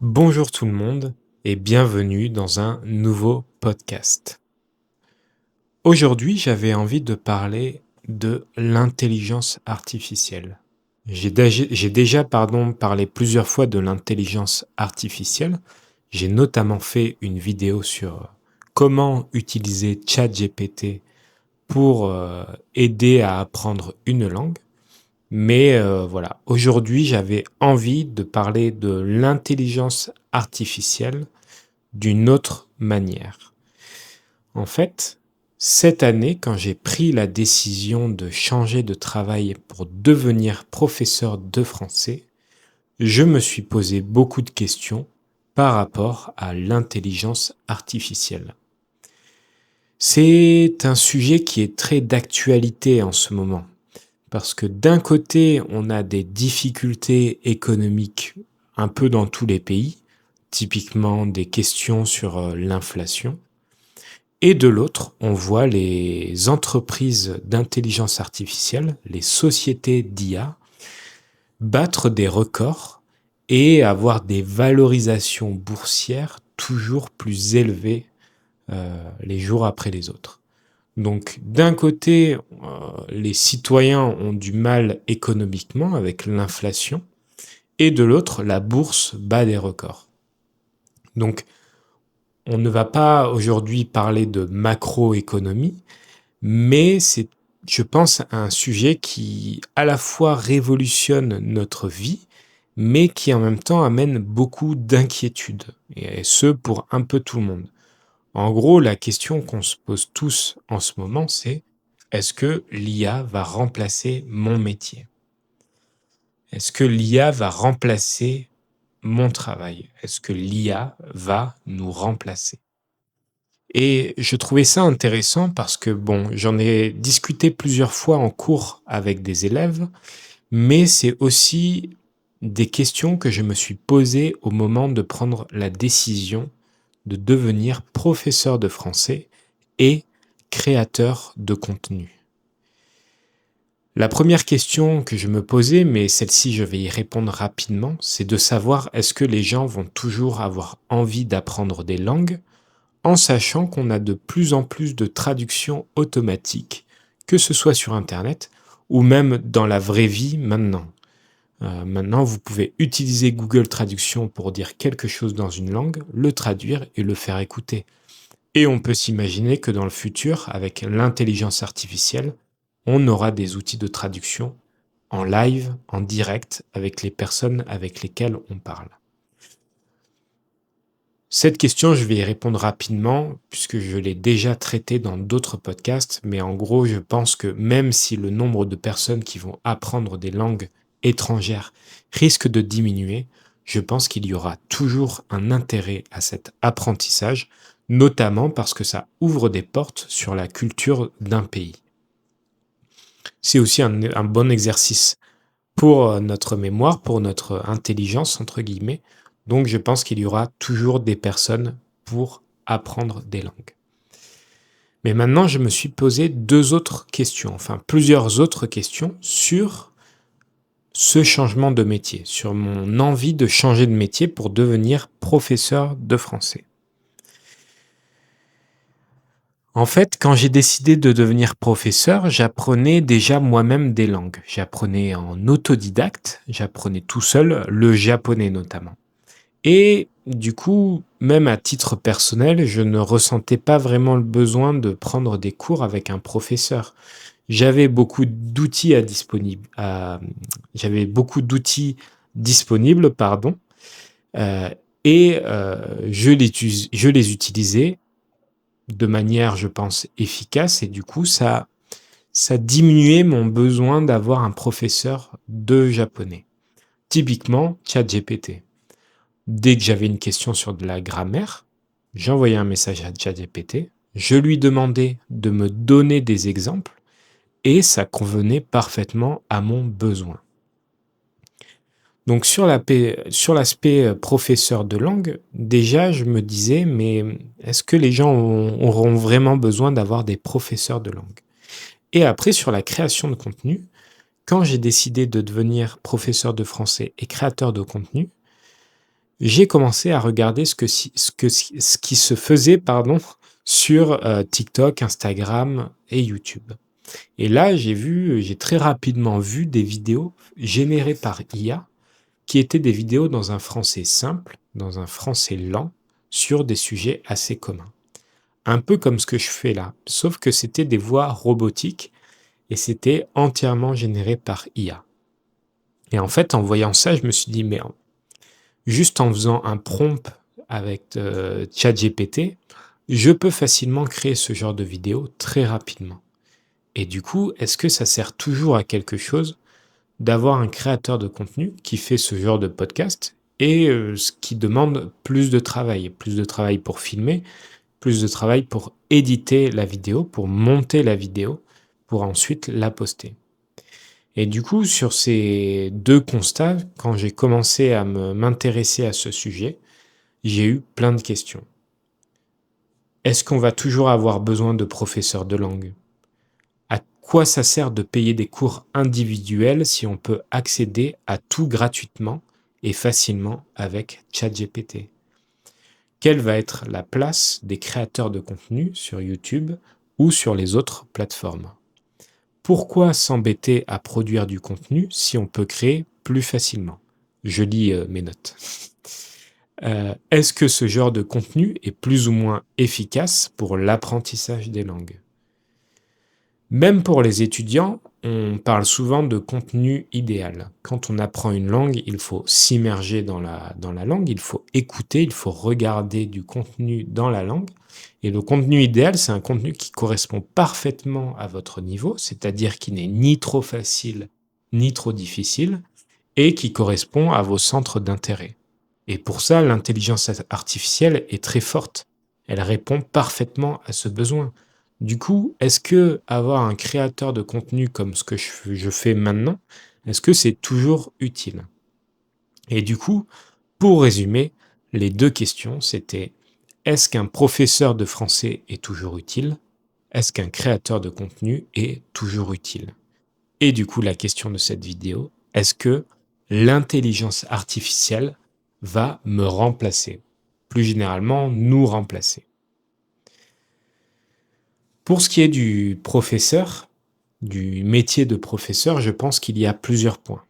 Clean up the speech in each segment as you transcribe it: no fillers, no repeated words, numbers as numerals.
Bonjour tout le monde et bienvenue dans un nouveau podcast. Aujourd'hui, j'avais envie de parler de l'intelligence artificielle. J'ai déjà parlé plusieurs fois de l'intelligence artificielle. J'ai notamment fait une vidéo sur comment utiliser ChatGPT pour aider à apprendre une langue. Mais voilà, aujourd'hui, j'avais envie de parler de l'intelligence artificielle d'une autre manière. En fait, cette année, quand j'ai pris la décision de changer de travail pour devenir professeur de français, je me suis posé beaucoup de questions par rapport à l'intelligence artificielle. C'est un sujet qui est très d'actualité en ce moment. Parce que d'un côté, on a des difficultés économiques un peu dans tous les pays, typiquement des questions sur l'inflation. Et de l'autre, on voit les entreprises d'intelligence artificielle, les sociétés d'IA, battre des records et avoir des valorisations boursières toujours plus élevées les jours après les autres. Donc d'un côté, les citoyens ont du mal économiquement avec l'inflation, et de l'autre, la bourse bat des records. Donc on ne va pas aujourd'hui parler de macroéconomie, mais c'est, je pense, un sujet qui à la fois révolutionne notre vie, mais qui en même temps amène beaucoup d'inquiétudes, et ce pour un peu tout le monde. En gros, la question qu'on se pose tous en ce moment, c'est: est-ce que l'IA va remplacer mon métier? Est-ce que l'IA va remplacer mon travail? Est-ce que l'IA va nous remplacer? Et je trouvais ça intéressant parce que, bon, j'en ai discuté plusieurs fois en cours avec des élèves, mais c'est aussi des questions que je me suis posées au moment de prendre la décision de devenir professeur de français et créateur de contenu. La première question que je me posais, mais celle-ci je vais y répondre rapidement, c'est de savoir est-ce que les gens vont toujours avoir envie d'apprendre des langues en sachant qu'on a de plus en plus de traductions automatiques, que ce soit sur Internet ou même dans la vraie vie maintenant. Maintenant, vous pouvez utiliser Google Traduction pour dire quelque chose dans une langue, le traduire et le faire écouter. Et on peut s'imaginer que dans le futur, avec l'intelligence artificielle, on aura des outils de traduction en live, en direct, avec les personnes avec lesquelles on parle. Cette question, je vais y répondre rapidement, puisque je l'ai déjà traitée dans d'autres podcasts, mais en gros, je pense que même si le nombre de personnes qui vont apprendre des langues étrangères risque de diminuer, je pense qu'il y aura toujours un intérêt à cet apprentissage, notamment parce que ça ouvre des portes sur la culture d'un pays. C'est aussi un bon exercice pour notre mémoire, pour notre intelligence, entre guillemets. Donc, je pense qu'il y aura toujours des personnes pour apprendre des langues. Mais maintenant, je me suis posé plusieurs autres questions sur ce changement de métier, sur mon envie de changer de métier pour devenir professeur de français. En fait, quand j'ai décidé de devenir professeur, j'apprenais déjà moi-même des langues. J'apprenais en autodidacte, j'apprenais tout seul, le japonais notamment. Et du coup, même à titre personnel, je ne ressentais pas vraiment le besoin de prendre des cours avec un professeur. J'avais beaucoup d'outils j'avais beaucoup d'outils disponibles, pardon, euh, et je les utilisais de manière, je pense, efficace, et du coup, ça diminuait mon besoin d'avoir un professeur de japonais. Typiquement, ChatGPT. Dès que j'avais une question sur de la grammaire, j'envoyais un message à ChatGPT, je lui demandais de me donner des exemples et ça convenait parfaitement à mon besoin. Donc sur l'aspect professeur de langue, déjà je me disais, mais est-ce que les gens auront vraiment besoin d'avoir des professeurs de langue? Et après, sur la création de contenu, quand j'ai décidé de devenir professeur de français et créateur de contenu, j'ai commencé à regarder ce qui se faisait, pardon, sur TikTok, Instagram et YouTube. Et là, j'ai très rapidement vu des vidéos générées par IA qui étaient des vidéos dans un français simple, dans un français lent, sur des sujets assez communs. Un peu comme ce que je fais là, sauf que c'était des voix robotiques et c'était entièrement généré par IA. Et en fait, en voyant ça, je me suis dit, mais juste en faisant un prompt avec ChatGPT, je peux facilement créer ce genre de vidéo très rapidement. Et du coup, est-ce que ça sert toujours à quelque chose d'avoir un créateur de contenu qui fait ce genre de podcast et ce qui demande plus de travail pour filmer, plus de travail pour éditer la vidéo, pour monter la vidéo, pour ensuite la poster. Et du coup, sur ces 2 constats, quand j'ai commencé à m'intéresser à ce sujet, j'ai eu plein de questions. Est-ce qu'on va toujours avoir besoin de professeurs de langue? À quoi ça sert de payer des cours individuels si on peut accéder à tout gratuitement et facilement avec ChatGPT? Quelle va être la place des créateurs de contenu sur YouTube ou sur les autres plateformes? Pourquoi s'embêter à produire du contenu si on peut créer plus facilement? Je lis mes notes. Est-ce que ce genre de contenu est plus ou moins efficace pour l'apprentissage des langues? Même pour les étudiants, on parle souvent de contenu idéal. Quand on apprend une langue, il faut s'immerger dans la langue, il faut écouter, il faut regarder du contenu dans la langue. Et le contenu idéal, c'est un contenu qui correspond parfaitement à votre niveau, c'est-à-dire qui n'est ni trop facile ni trop difficile, et qui correspond à vos centres d'intérêt. Et pour ça, l'intelligence artificielle est très forte. Elle répond parfaitement à ce besoin. Du coup, est-ce que avoir un créateur de contenu comme ce que je fais maintenant, est-ce que c'est toujours utile? Et du coup, pour résumer, les 2 questions, c'était: est-ce qu'un professeur de français est toujours utile? Est-ce qu'un créateur de contenu est toujours utile? Et du coup, la question de cette vidéo, est-ce que l'intelligence artificielle va me remplacer? Plus généralement, nous remplacer. Pour ce qui est du professeur, du métier de professeur, je pense qu'il y a plusieurs points.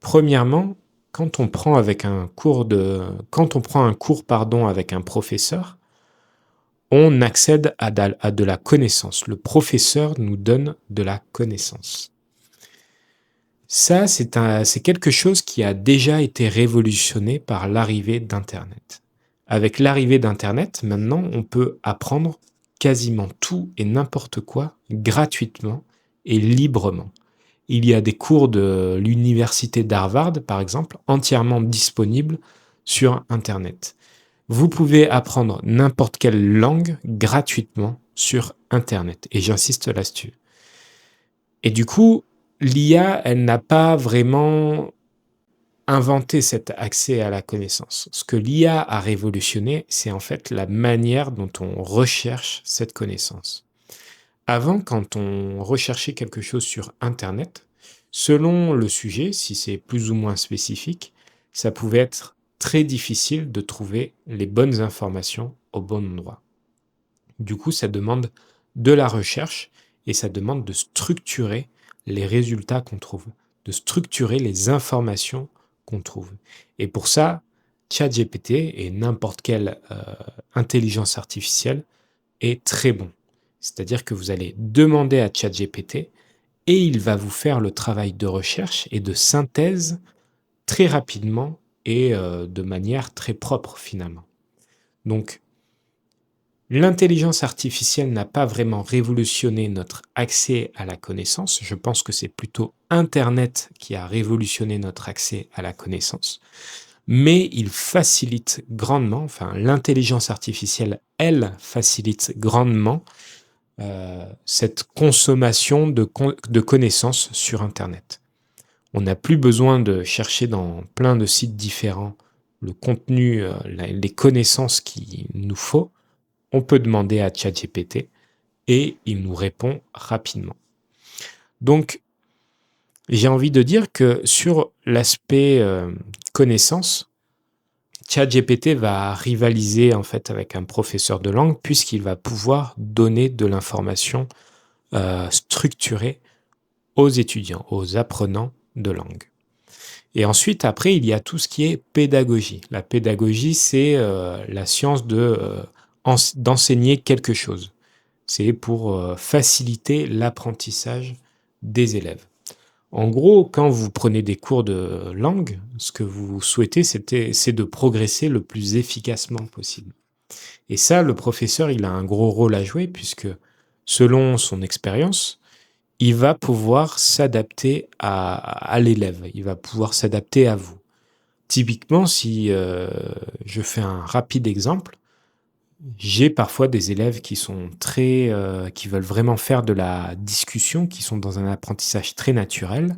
Premièrement, quand on prend un cours, pardon, avec un professeur, on accède à de la connaissance. Le professeur nous donne de la connaissance. Ça, c'est quelque chose qui a déjà été révolutionné par l'arrivée d'internet. Avec l'arrivée d'internet, maintenant, on peut apprendre quasiment tout et n'importe quoi gratuitement et librement. Il y a des cours de l'université d'Harvard, par exemple, entièrement disponibles sur internet. Vous pouvez apprendre n'importe quelle langue gratuitement sur internet, et j'insiste là-dessus. Et du coup, l'IA, elle n'a pas vraiment inventé cet accès à la connaissance. Ce que l'IA a révolutionné, c'est en fait la manière dont on recherche cette connaissance. Avant, quand on recherchait quelque chose sur Internet, selon le sujet, si c'est plus ou moins spécifique, ça pouvait être très difficile de trouver les bonnes informations au bon endroit. Du coup, ça demande de la recherche et ça demande de structurer les résultats qu'on trouve, de structurer les informations qu'on trouve. Et pour ça, ChatGPT et n'importe quelle intelligence artificielle est très bon. C'est-à-dire que vous allez demander à ChatGPT et il va vous faire le travail de recherche et de synthèse très rapidement et de manière très propre finalement. Donc, l'intelligence artificielle n'a pas vraiment révolutionné notre accès à la connaissance. Je pense que c'est plutôt Internet qui a révolutionné notre accès à la connaissance. Mais il facilite grandement, enfin l'intelligence artificielle, elle facilite grandement cette consommation de connaissances sur Internet. On n'a plus besoin de chercher dans plein de sites différents le contenu, les connaissances qu'il nous faut. On peut demander à ChatGPT et il nous répond rapidement. Donc, j'ai envie de dire que sur l'aspect connaissance, ChatGPT va rivaliser en fait avec un professeur de langue puisqu'il va pouvoir donner de l'information, structurée aux étudiants, aux apprenants de langue. Et ensuite, après, il y a tout ce qui est pédagogie. La pédagogie, c'est, la science d'enseigner quelque chose. C'est pour, faciliter l'apprentissage des élèves. En gros, quand vous prenez des cours de langue, ce que vous souhaitez, c'est de progresser le plus efficacement possible. Et ça, le professeur, il a un gros rôle à jouer puisque, selon son expérience, il va pouvoir s'adapter à l'élève, il va pouvoir s'adapter à vous. Typiquement, si, je fais un rapide exemple, j'ai parfois des élèves qui sont très, qui veulent vraiment faire de la discussion, qui sont dans un apprentissage très naturel.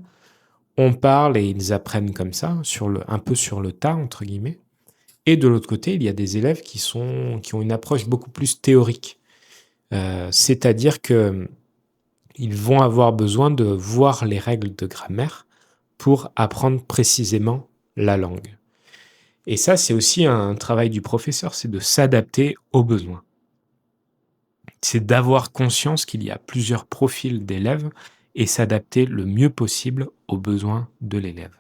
On parle et ils apprennent comme ça, un peu «sur le tas» entre guillemets. Et de l'autre côté, il y a des élèves qui ont une approche beaucoup plus théorique. C'est-à-dire que ils vont avoir besoin de voir les règles de grammaire pour apprendre précisément la langue. Et ça, c'est aussi un travail du professeur, c'est de s'adapter aux besoins. C'est d'avoir conscience qu'il y a plusieurs profils d'élèves et s'adapter le mieux possible aux besoins de l'élève.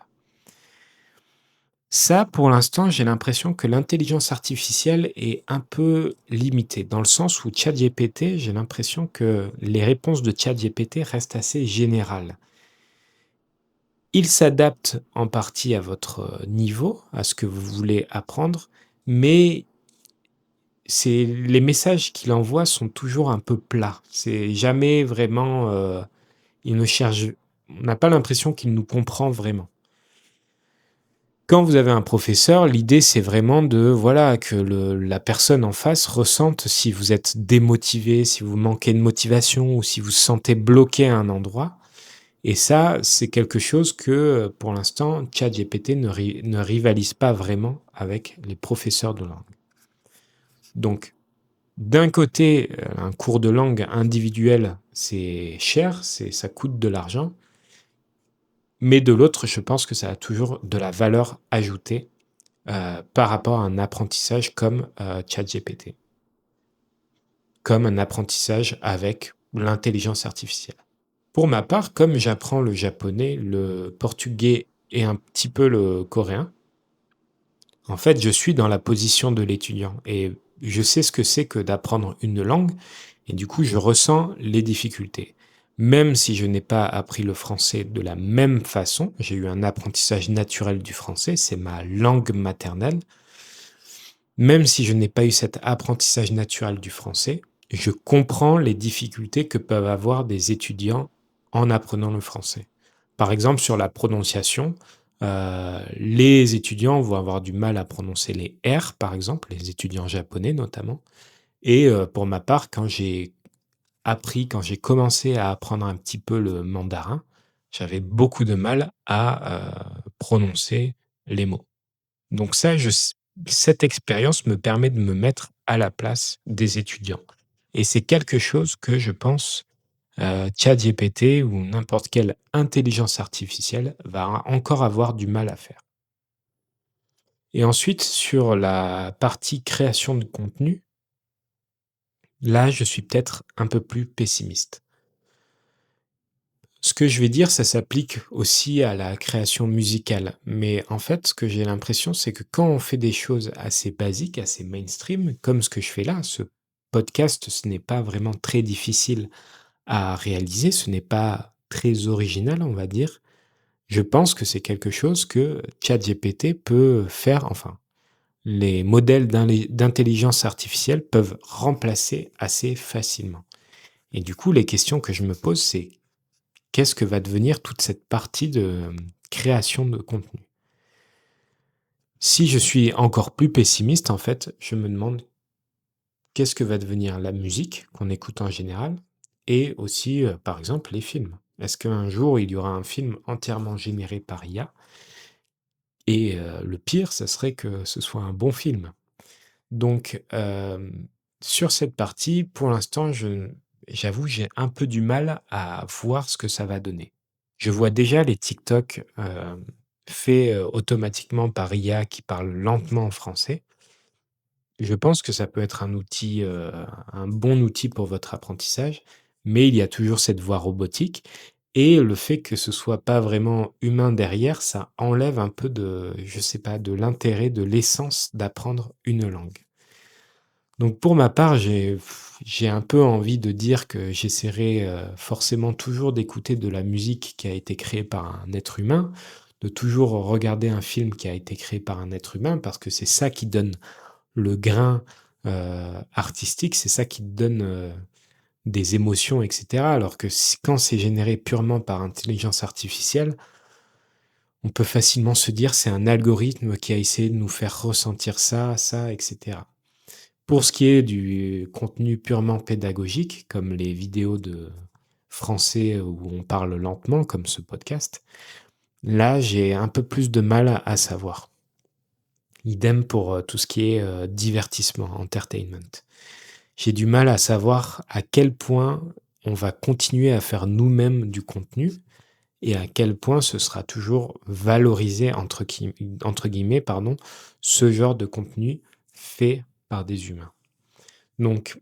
Ça, pour l'instant, j'ai l'impression que l'intelligence artificielle est un peu limitée, dans le sens où ChatGPT, j'ai l'impression que les réponses de ChatGPT restent assez générales. Il s'adapte en partie à votre niveau, à ce que vous voulez apprendre, mais les messages qu'il envoie sont toujours un peu plats. C'est jamais vraiment, il ne cherche on n'a pas l'impression qu'il nous comprend vraiment. Quand vous avez un professeur, l'idée, c'est vraiment voilà, que la personne en face ressente si vous êtes démotivé, si vous manquez de motivation ou si vous vous sentez bloqué à un endroit. Et ça, c'est quelque chose que, pour l'instant, ChatGPT ne rivalise pas vraiment avec les professeurs de langue. Donc, d'un côté, un cours de langue individuel, c'est cher, ça coûte de l'argent. Mais de l'autre, je pense que ça a toujours de la valeur ajoutée, par rapport à un apprentissage comme, ChatGPT. Comme un apprentissage avec l'intelligence artificielle. Pour ma part, comme j'apprends le japonais, le portugais et un petit peu le coréen, en fait, je suis dans la position de l'étudiant et je sais ce que c'est que d'apprendre une langue et du coup, je ressens les difficultés. Même si je n'ai pas appris le français de la même façon, j'ai eu un apprentissage naturel du français, c'est ma langue maternelle. Même si je n'ai pas eu cet apprentissage naturel du français, je comprends les difficultés que peuvent avoir des étudiants en apprenant le français. Par exemple, sur la prononciation, les étudiants vont avoir du mal à prononcer les R, par exemple, les étudiants japonais notamment. Et pour ma part, quand j'ai commencé à apprendre un petit peu le mandarin, j'avais beaucoup de mal à prononcer les mots. Donc ça, cette expérience me permet de me mettre à la place des étudiants et c'est quelque chose que je pense, ChatGPT ou n'importe quelle intelligence artificielle va encore avoir du mal à faire. Et ensuite sur la partie création de contenu, là, je suis peut-être un peu plus pessimiste. Ce que je vais dire, ça s'applique aussi à la création musicale. Mais en fait, ce que j'ai l'impression, c'est que quand on fait des choses assez basiques, assez mainstream, comme ce que je fais là, ce podcast, ce n'est pas vraiment très difficile à réaliser, ce n'est pas très original, on va dire. Je pense que c'est quelque chose que ChatGPT peut faire, enfin, les modèles d'intelligence artificielle peuvent remplacer assez facilement. Et du coup, les questions que je me pose, c'est qu'est-ce que va devenir toute cette partie de création de contenu? Si je suis encore plus pessimiste, en fait, je me demande qu'est-ce que va devenir la musique qu'on écoute en général et aussi, par exemple, les films? Est-ce qu'un jour, il y aura un film entièrement généré par IA? Et le pire, ça serait que ce soit un bon film. Donc, sur cette partie, pour l'instant, j'avoue, j'ai un peu du mal à voir ce que ça va donner. Je vois déjà les TikTok, fait, automatiquement par IA qui parle lentement en français. Je pense que ça peut être un bon outil pour votre apprentissage, mais il y a toujours cette voix robotique et le fait que ce soit pas vraiment humain derrière, ça enlève un peu de, je sais pas, de l'intérêt, de l'essence d'apprendre une langue. Donc pour ma part, j'ai un peu envie de dire que j'essaierai, forcément toujours d'écouter de la musique qui a été créée par un être humain, de toujours regarder un film qui a été créé par un être humain parce que c'est ça qui donne le grain, artistique, c'est ça qui te donne, des émotions et cetera. Alors que quand c'est généré purement par intelligence artificielle, on peut facilement se dire: «C'est un algorithme qui a essayé de nous faire ressentir ça et cetera». Pour ce qui est du contenu purement pédagogique, comme les vidéos de français où on parle lentement, comme ce podcast, là, j'ai un peu plus de mal à savoir. Idem pour, tout ce qui est, divertissement, entertainment. J'ai du mal à savoir à quel point on va continuer à faire nous-mêmes du contenu et à quel point ce sera toujours «valorisé» entre guillemets, pardon, ce genre de contenu fait par des humains. Donc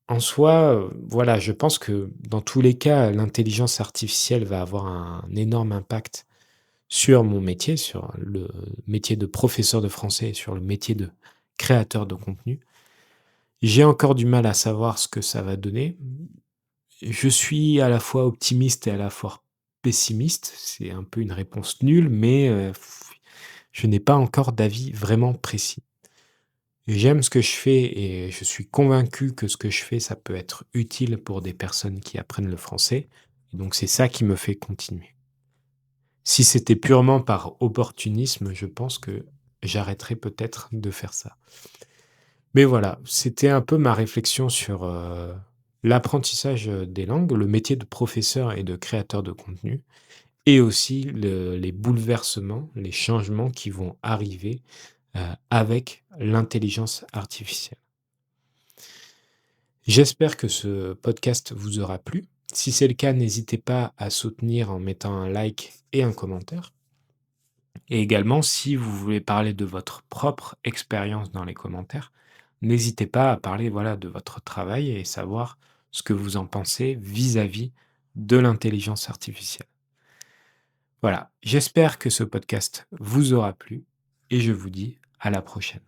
en soi, voilà, je pense que dans tous les cas, l'intelligence artificielle va avoir un énorme impact sur mon métier, sur le métier de professeur de français et sur le métier de créateur de contenu. J'ai encore du mal à savoir ce que ça va donner. Je suis à la fois optimiste et à la fois pessimiste. C'est un peu une réponse nulle, mais je n'ai pas encore d'avis vraiment précis. J'aime ce que je fais et je suis convaincu que ce que je fais, ça peut être utile pour des personnes qui apprennent le français. Donc c'est ça qui me fait continuer. Si c'était purement par opportunisme, je pense que j'arrêterais peut-être de faire ça. Mais voilà, c'était un peu ma réflexion sur, l'apprentissage, des langues, le métier de professeur et de créateur de contenu et aussi les bouleversements, les changements qui vont arriver, avec l'intelligence artificielle. J'espère que ce podcast vous aura plu. Si c'est le cas, n'hésitez pas à soutenir en mettant un like et un commentaire. Et également, si vous voulez parler de votre propre expérience dans les commentaires, n'hésitez pas à parler, voilà, de votre travail et savoir ce que vous en pensez vis-à-vis de l'intelligence artificielle. Voilà, j'espère que ce podcast vous aura plu et je vous dis à la prochaine.